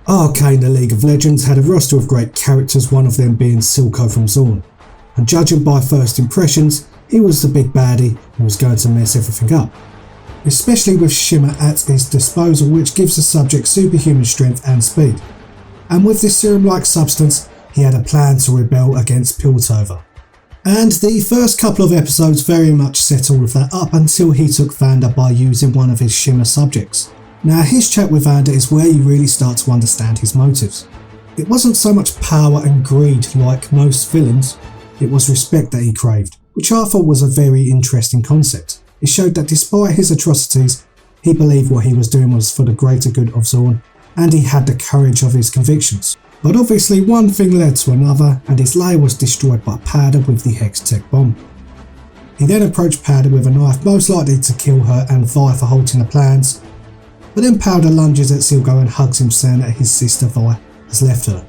Arcane, the League of Legends, had a roster of great characters, one of them being Silco from Zorn. And judging by first impressions, he was the big baddie who was going to mess everything up. Especially with Shimmer at his disposal, which gives the subject superhuman strength and speed. And with this serum-like substance, he had a plan to rebel against Piltover. And the first couple of episodes very much set all of that up until he took Vander by using one of his Shimmer subjects. Now his chat with Vander is where you really start to understand his motives. It wasn't so much power and greed like most villains, it was respect that he craved, which I thought was a very interesting concept. It showed that despite his atrocities, he believed what he was doing was for the greater good of Zorn, and he had the courage of his convictions. But obviously one thing led to another, and his lair was destroyed by Powder with the Hex Tech bomb. He then approached Powder with a knife, most likely to kill her and Vi for halting the plans, but then Powder lunges at Silco and hugs him, saying that his sister Vi has left her.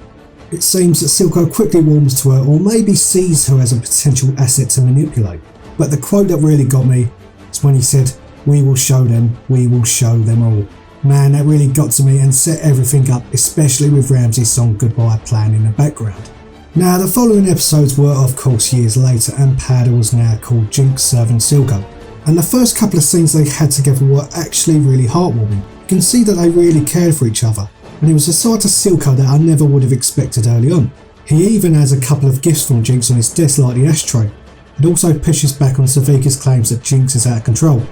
It seems that Silco quickly warms to her, or maybe sees her as a potential asset to manipulate. But the quote that really got me is when he said, "We will show them, we will show them all." Man, that really got to me and set everything up, especially with Ramsey's song Goodbye playing in the background. Now the following episodes were of course years later, and Powder was now called Jinx serving Silco. And the first couple of scenes they had together were actually really heartwarming. You can see that they really cared for each other, and it was a side to Silco that I never would have expected early on. He even has a couple of gifts from Jinx on his desk like the ashtray, and also pushes back on Savika's claims that Jinx is out of control.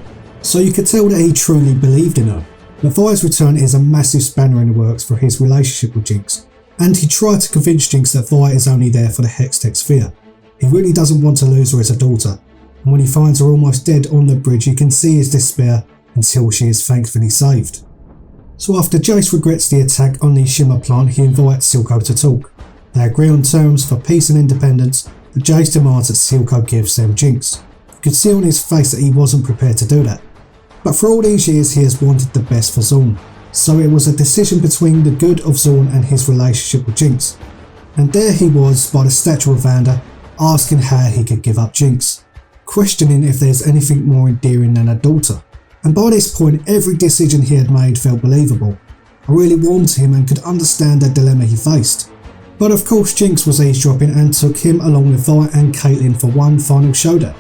So you could tell that he truly believed in her. But Vi's return is a massive spanner in the works for his relationship with Jinx, and he tried to convince Jinx that Vi is only there for the Hextech sphere. He really doesn't want to lose her as a daughter, and when he finds her almost dead on the bridge, you can see his despair until she is thankfully saved. So after Jace regrets the attack on the Shimmer plant, he invites Silco to talk. They agree on terms for peace and independence, but Jace demands that Silco gives them Jinx. You could see on his face that he wasn't prepared to do that. But for all these years he has wanted the best for Zorn, so it was a decision between the good of Zorn and his relationship with Jinx. And there he was by the statue of Vander, asking how he could give up Jinx, questioning if there's anything more endearing than a daughter. And by this point every decision he had made felt believable. I really warmed to him and could understand the dilemma he faced. But of course Jinx was eavesdropping and took him along with Vi and Caitlyn for one final showdown.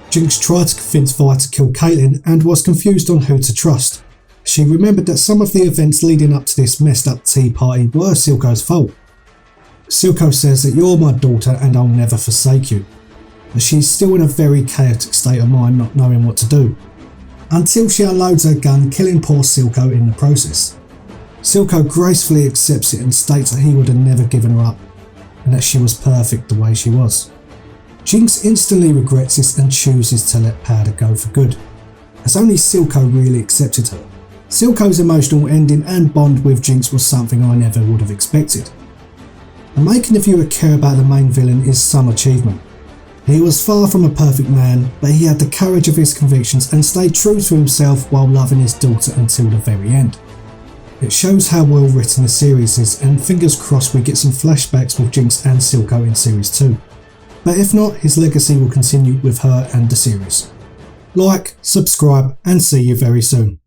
Jinx tried to convince Vi to kill Caitlyn and was confused on who to trust. She remembered that some of the events leading up to this messed up tea party were Silco's fault. Silco says that you're my daughter and I'll never forsake you. But she's still in a very chaotic state of mind, not knowing what to do. Until she unloads her gun, killing poor Silco in the process. Silco gracefully accepts it and states that he would have never given her up, and that she was perfect the way she was. Jinx instantly regrets this and chooses to let Powder go for good, as only Silco really accepted her. Silco's emotional ending and bond with Jinx was something I never would have expected. And making the viewer care about the main villain is some achievement. He was far from a perfect man, but he had the courage of his convictions and stayed true to himself while loving his daughter until the very end. It shows how well written the series is, and fingers crossed we get some flashbacks with Jinx and Silco in series 2. But if not, his legacy will continue with her and the series. Like, subscribe, and see you very soon.